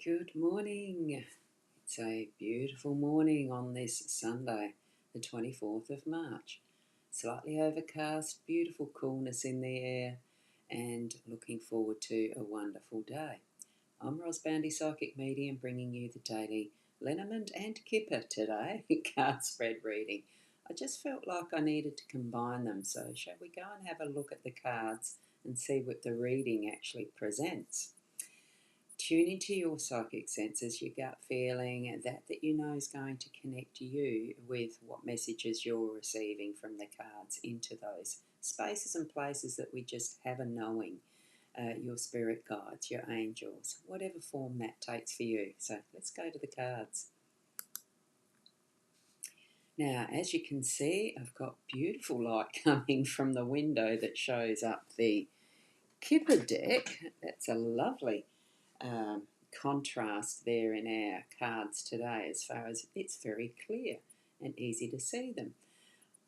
Good morning. It's a beautiful morning on this Sunday, the 24th of March. Slightly overcast, beautiful coolness in the air, and looking forward to a wonderful day. I'm Ros Boundy, Psychic Medium, bringing you the daily Lenormand and Kipper today card spread reading. I just felt like I needed to combine them, so shall we go and have a look at the cards and see what the reading actually presents? Tune into your psychic senses, your gut feeling, that you know is going to connect you with what messages you're receiving from the cards into those spaces and places that we just have a knowing. Your spirit guides, your angels, whatever form that takes for you. So let's go to the cards. Now, as you can see, I've got beautiful light coming from the window that shows up the Kipper deck. That's a lovely contrast there in our cards today, as far as it's very clear and easy to see them.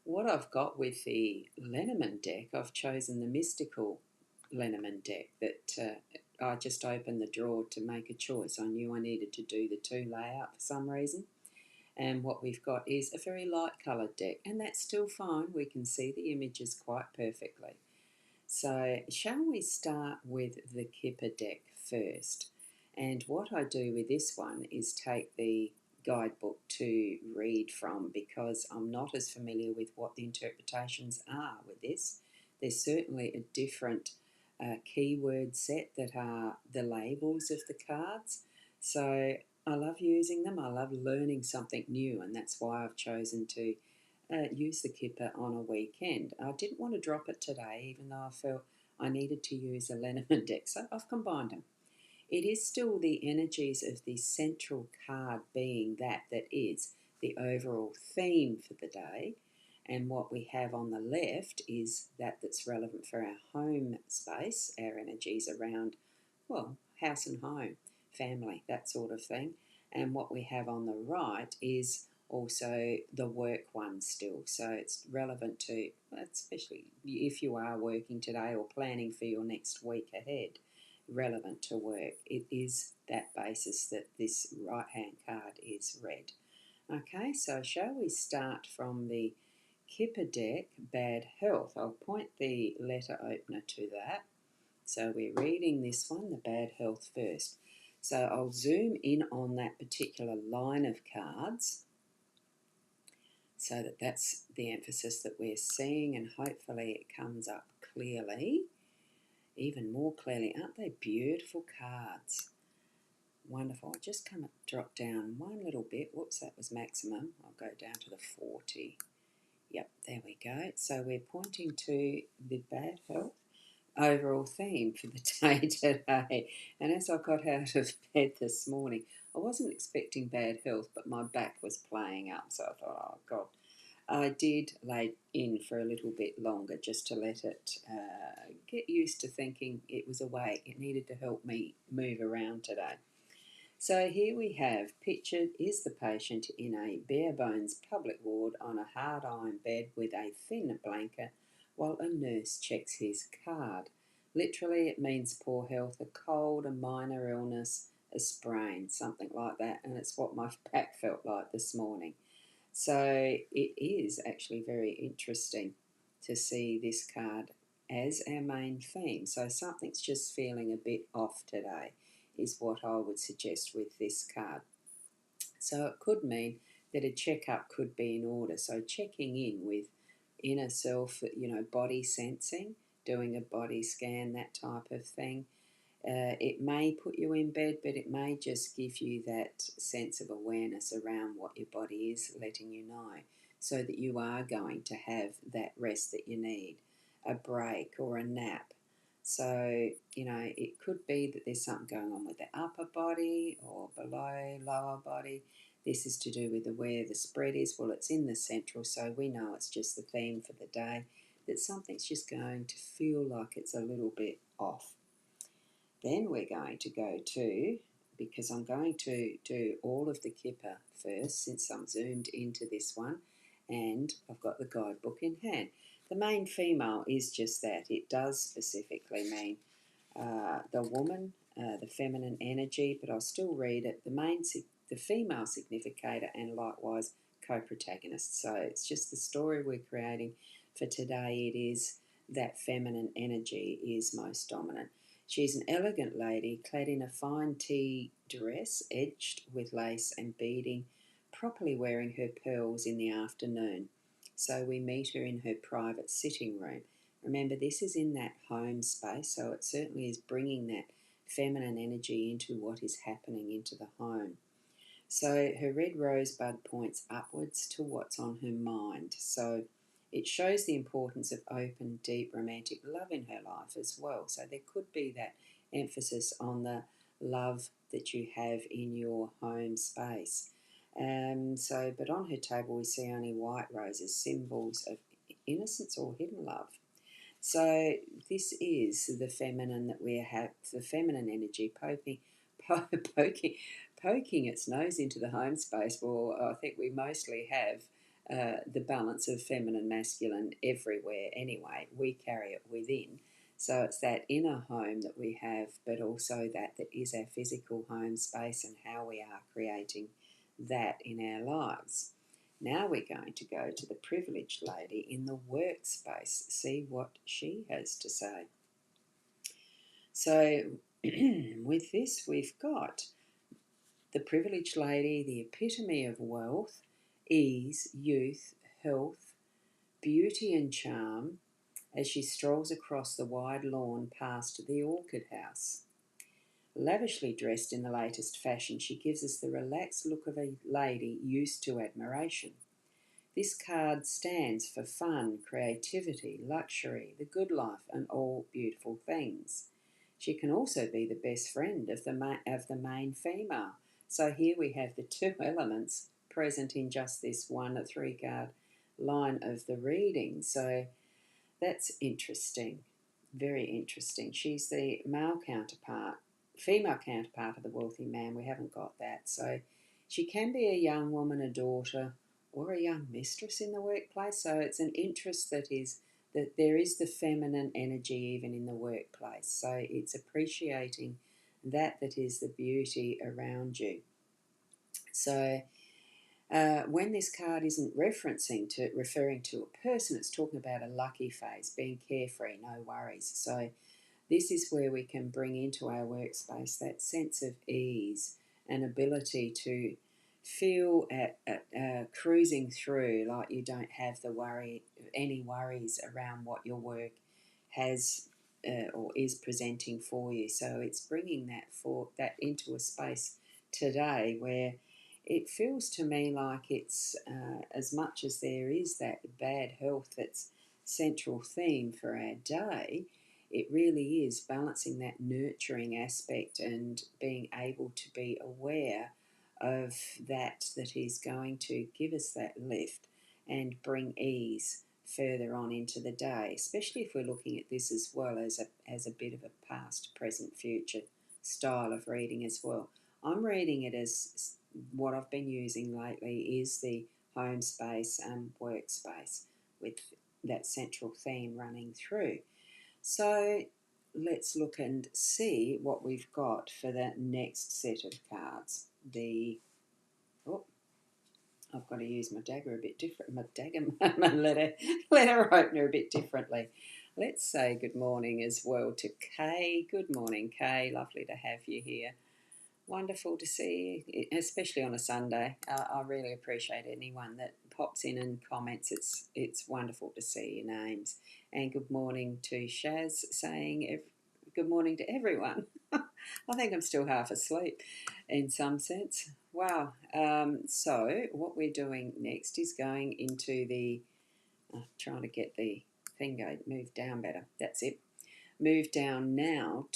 What I've got with the Lenormand deck, I've chosen the mystical Lenormand deck that I just opened the drawer to make a choice. I knew I needed to do the two layout for some reason. And what we've got is a very light coloured deck, and that's still fine. We can see the images quite perfectly. So shall we start with the Kipper deck first? And what I do with this one is take the guidebook to read from, because I'm not as familiar with what the interpretations are with this. There's certainly a different keyword set that are the labels of the cards. So I love using them. I love learning something new, and that's why I've chosen to use the Kipper on a weekend. I didn't want to drop it today, even though I felt I needed to use a Lenormand deck, so I've combined them. It is still the energies of the central card being that is the overall theme for the day, and what we have on the left is that's relevant for our home space, our energies around, well, house and home, family, that sort of thing. And what we have on the right is also the work one still. So it's relevant to, especially if you are working today or planning for your next week ahead, relevant to work. It is that basis that this right hand card is read. Okay, so shall we start from the Kipper deck, Bad Health? I'll point the letter opener to that. So we're reading this one, the Bad Health, first. So I'll zoom in on that particular line of cards so that's the emphasis that we're seeing, and hopefully it comes up clearly, even more clearly. Aren't they beautiful cards? Wonderful. I'll just drop down one little bit. Whoops, that was maximum. I'll go down to the 40. Yep, there we go. So we're pointing to the bad health overall theme for the day today. And as I got out of bed this morning, I wasn't expecting bad health, but my back was playing up. So I thought, oh, God. I did lay in for a little bit longer just to let it get used to thinking it was awake. It needed to help me move around today. So here we have, pictured is the patient in a bare bones public ward on a hard iron bed with a thin blanket while a nurse checks his card. Literally it means poor health, a cold, a minor illness, a sprain, something like that, and it's what my back felt like this morning. So it is actually very interesting to see this card as our main theme. So something's just feeling a bit off today is what I would suggest with this card. So it could mean that a checkup could be in order. So checking in with inner self, body sensing, doing a body scan, that type of thing. It may put you in bed, but it may just give you that sense of awareness around what your body is letting you know, so that you are going to have that rest that you need, a break or a nap. So, it could be that there's something going on with the upper body or below, lower body. This is to do with where the spread is. Well, it's in the central, so we know it's just the theme for the day, that something's just going to feel like it's a little bit off. Then we're going to go to, because I'm going to do all of the Kipper first since I'm zoomed into this one, and I've got the guidebook in hand. The main female is just that. It does specifically mean the woman, the feminine energy, but I'll still read it. The female significator, and likewise co-protagonist. So it's just the story we're creating for today. It is that feminine energy is most dominant. She's an elegant lady clad in a fine tea dress edged with lace and beading, properly wearing her pearls in the afternoon. So we meet her in her private sitting room. Remember, this is in that home space, so it certainly is bringing that feminine energy into what is happening into the home. So her red rosebud points upwards to what's on her mind. So it shows the importance of open, deep, romantic love in her life as well. So there could be that emphasis on the love that you have in your home space. But on her table we see only white roses, symbols of innocence or hidden love. So this is the feminine that we have, the feminine energy poking its nose into the home space. Well, I think we mostly have the balance of feminine, masculine everywhere anyway. We carry it within. So it's that inner home that we have, but also that is our physical home space and how we are creating that in our lives. Now we're going to go to the privileged lady in the workspace, see what she has to say. So with this, we've got the privileged lady, the epitome of wealth, ease, youth, health, beauty and charm, as she strolls across the wide lawn past the orchid house. Lavishly dressed in the latest fashion, she gives us the relaxed look of a lady used to admiration. This card stands for fun, creativity, luxury, the good life, and all beautiful things. She can also be the best friend of the main female. So here we have the two elements present in just this one 3-card line of the reading. So that's interesting, very interesting. She's the female counterpart of the wealthy man. We haven't got that. So she can be a young woman, a daughter, or a young mistress in the workplace. So it's an interest that there is the feminine energy even in the workplace. So it's appreciating that is the beauty around you. So when this card isn't referring to a person, it's talking about a lucky phase, being carefree, no worries. So this is where we can bring into our workspace that sense of ease and ability to feel at cruising through, like you don't have any worries around what your work has or is presenting for you. So it's bringing that into a space today where it feels to me like it's as much as there is that bad health that's central theme for our day, it really is balancing that nurturing aspect and being able to be aware of that is going to give us that lift and bring ease further on into the day, especially if we're looking at this as well as a bit of a past, present, future style of reading as well. I'm reading it as what I've been using lately is the home space and workspace with that central theme running through. So let's look and see what we've got for the next set of cards. I've got to use my dagger a bit different. My letter opener a bit differently. Let's say good morning as well to Kay. Good morning, Kay. Lovely to have you here. Wonderful to see you, especially on a Sunday. I really appreciate anyone that pops in and comments. It's wonderful to see your names. And good morning to Shaz, saying good morning to everyone. I think I'm still half asleep in some sense. Wow. So what we're doing next is going into trying to get the thing moved down better. That's it. Move down now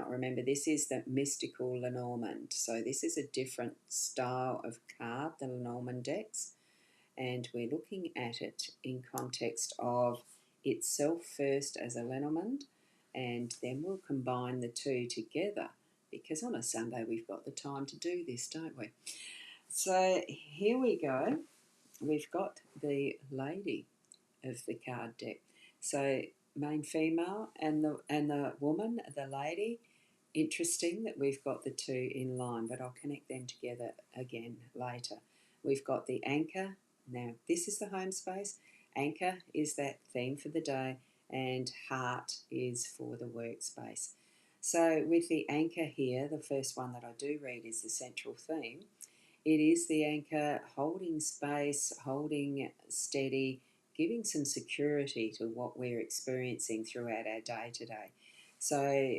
remember this is the mystical Lenormand. So this is a different style of card, the Lenormand decks. And we're looking at it in context of itself first as a Lenormand, and then we'll combine the two together because on a Sunday we've got the time to do this, don't we? So here we go. We've got the lady of the card deck. So main female, and the woman, the lady. Interesting that we've got the two in line, but I'll connect them together again later. We've got the anchor. Now, this is the home space. Anchor is that theme for the day, and heart is for the workspace. So, with the anchor here, the first one that I do read is the central theme. It is the anchor holding space, holding steady, giving some security to what we're experiencing throughout our day today. So,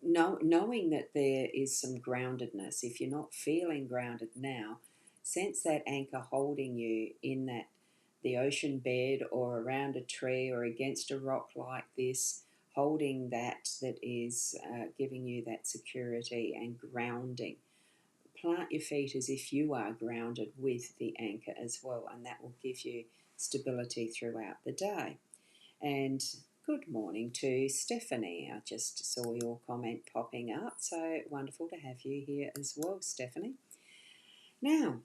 knowing that there is some groundedness, if you're not feeling grounded now, sense that anchor holding you in that the ocean bed or around a tree or against a rock like this, holding that is giving you that security and grounding. Plant your feet as if you are grounded with the anchor as well, and that will give you stability throughout the day. And good morning to Stephanie. I just saw your comment popping up, so wonderful to have you here as well, Stephanie. Now,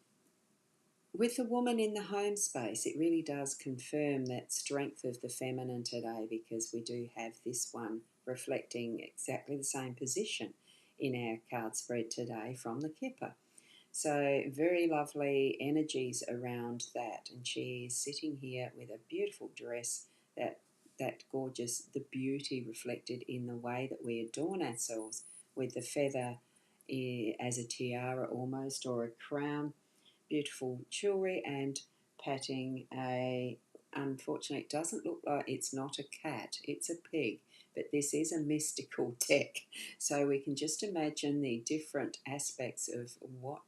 with the woman in the home space, it really does confirm that strength of the feminine today, because we do have this one reflecting exactly the same position in our card spread today from the Kipper. So very lovely energies around that, and she is sitting here with a beautiful dress, that gorgeous, the beauty reflected in the way that we adorn ourselves with the feather as a tiara almost, or a crown, beautiful jewellery, and patting unfortunately it doesn't look like, it's not a cat, it's a pig, but this is a mystical deck, so we can just imagine the different aspects of what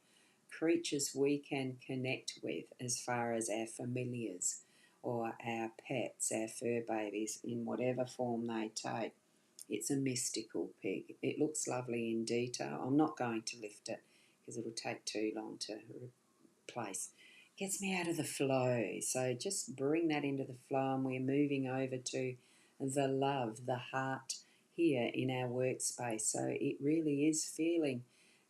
creatures we can connect with as far as our familiars or our pets, our fur babies, in whatever form they take. It's a mystical pig. It looks lovely in detail. I'm not going to lift it because it'll take too long to replace. Gets me out of the flow. So just bring that into the flow, and we're moving over to the love, the heart here in our workspace. So it really is feeling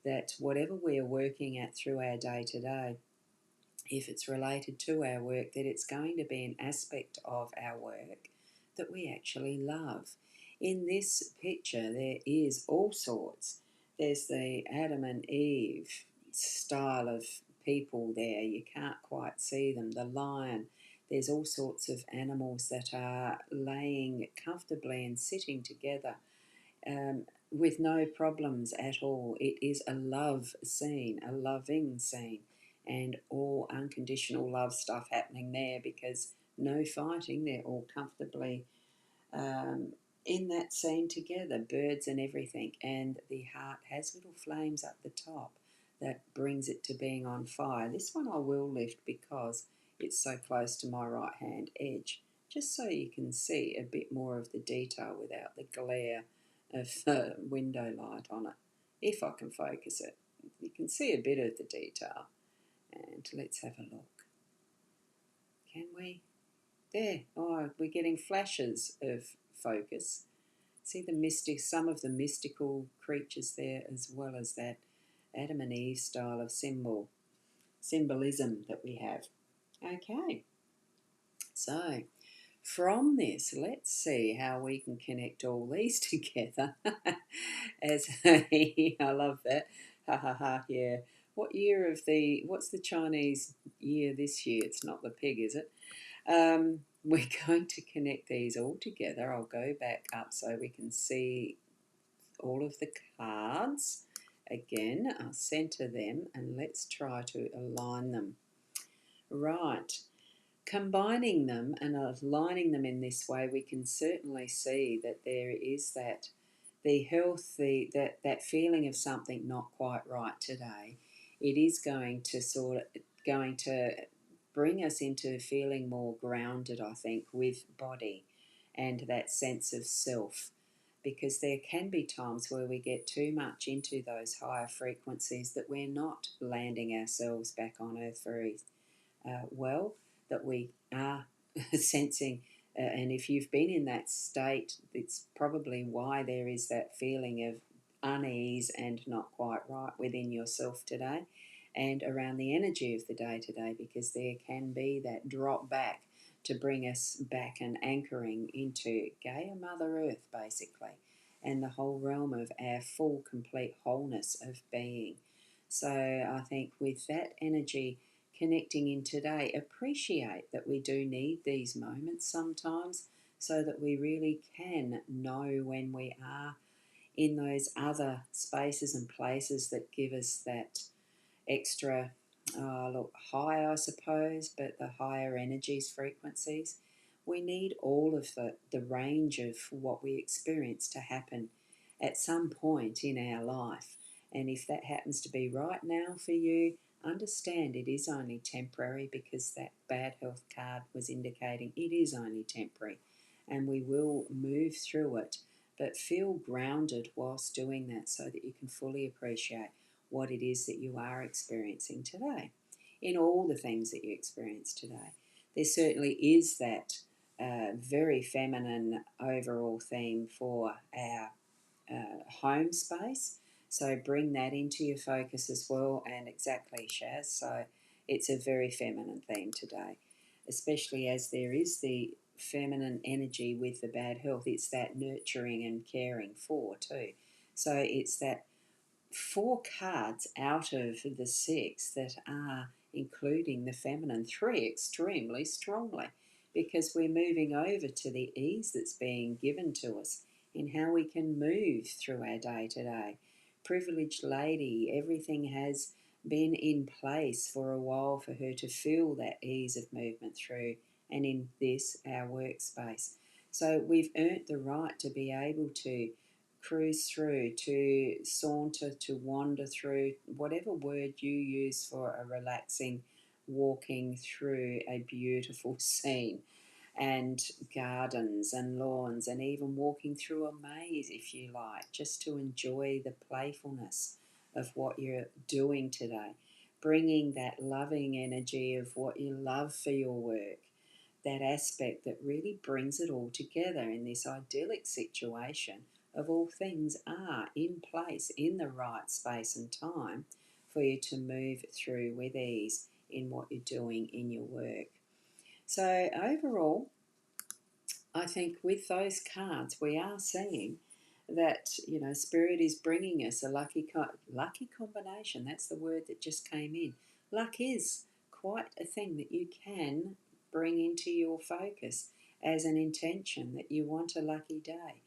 that whatever we're working at through our day to day, if it's related to our work, that it's going to be an aspect of our work that we actually love. In this picture, there is all sorts. There's the Adam and Eve style of people there. You can't quite see them. The lion. There's all sorts of animals that are laying comfortably and sitting together, with no problems at all. It is a love scene, a loving scene, and all unconditional love stuff happening there, because no fighting. They're all comfortably in that scene together, birds and everything, and the heart has little flames up the top that brings it to being on fire. This one I will lift because it's so close to my right hand edge, just so you can see a bit more of the detail without the glare of the window light on it. If I can focus it, you can see a bit of the detail. And let's have a look. Can we? There. Oh, we're getting flashes of focus. See the mystic, some of the mystical creatures there, as well as that Adam and Eve style of symbolism that we have. Okay. So from this, let's see how we can connect all these together. I love that. Ha ha ha, yeah. What's the Chinese year this year? It's not the pig, is it? We're going to connect these all together. I'll go back up so we can see all of the cards. Again, I'll centre them and let's try to align them. Right. Combining them and aligning them in this way, we can certainly see that there is that the health, that feeling of something not quite right today. It is going to bring us into feeling more grounded, I think, with body and that sense of self, because there can be times where we get too much into those higher frequencies that we're not landing ourselves back on earth very well, that we are sensing. And if you've been in that state, it's probably why there is that feeling of unease and not quite right within yourself today and around the energy of the day today, because there can be that drop back to bring us back and anchoring into Gaia Mother Earth, basically, and the whole realm of our full, complete wholeness of being. So I think with that energy connecting in today, appreciate that we do need these moments sometimes so that we really can know when we are in those other spaces and places that give us that extra high, I suppose, but the higher energies, frequencies. We need all of the range of what we experience to happen at some point in our life. And if that happens to be right now for you, understand it is only temporary, because that bad health card was indicating it is only temporary and we will move through it. But feel grounded whilst doing that so that you can fully appreciate what it is that you are experiencing today in all the things that you experience today. There certainly is that very feminine overall theme for our home space. So bring that into your focus as well. And exactly, Shaz. So it's a very feminine theme today, especially as there is the feminine energy with the bad health. It's that nurturing and caring for too. So it's that 4 cards out of the 6 that are including the feminine, 3 extremely strongly, because we're moving over to the ease that's being given to us in how we can move through our day to day. Privileged lady, everything has been in place for a while for her to feel that ease of movement through, and in this, our workspace. So we've earned the right to be able to cruise through, to saunter, to wander through, whatever word you use for a relaxing walking through a beautiful scene, and gardens and lawns, and even walking through a maze if you like, just to enjoy the playfulness of what you're doing today, bringing that loving energy of what you love for your work, that aspect that really brings it all together in this idyllic situation of all things are in place in the right space and time for you to move through with ease in what you're doing in your work. So overall, I think with those cards we are seeing that, Spirit is bringing us a lucky combination. That's the word that just came in. Luck is quite a thing that you can bring into your focus as an intention that you want a lucky day.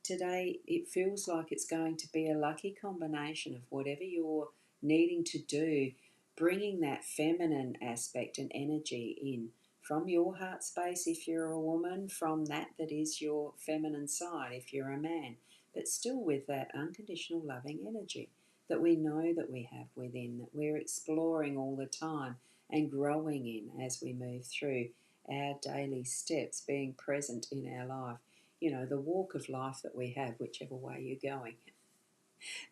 Today, it feels like it's going to be a lucky combination of whatever you're needing to do, bringing that feminine aspect and energy in from your heart space if you're a woman, from that is your feminine side if you're a man, but still with that unconditional loving energy that we know that we have within, that we're exploring all the time and growing in as we move through our daily steps, being present in our life. The walk of life that we have, whichever way you're going.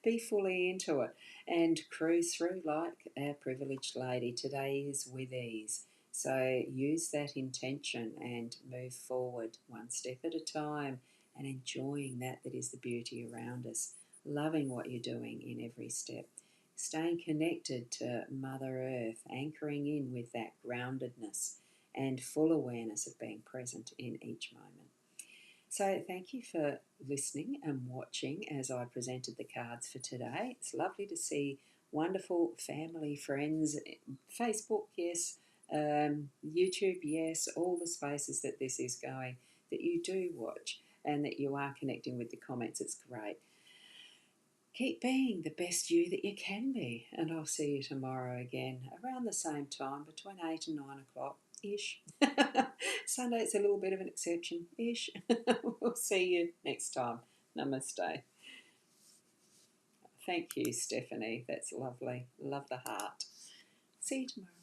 Be fully into it and cruise through like our privileged lady. Today is with ease. So use that intention and move forward one step at a time and enjoying that is the beauty around us. Loving what you're doing in every step. Staying connected to Mother Earth, anchoring in with that groundedness and full awareness of being present in each moment. So thank you for listening and watching as I presented the cards for today. It's lovely to see wonderful family, friends, Facebook, yes, YouTube, yes, all the spaces that this is going, that you do watch and that you are connecting with the comments. It's great. Keep being the best you that you can be, and I'll see you tomorrow again around the same time, between 8 and 9 o'clock-ish. Sunday's a little bit of an exception-ish. We'll see you next time. Namaste. Thank you, Stephanie. That's lovely. Love the heart. See you tomorrow.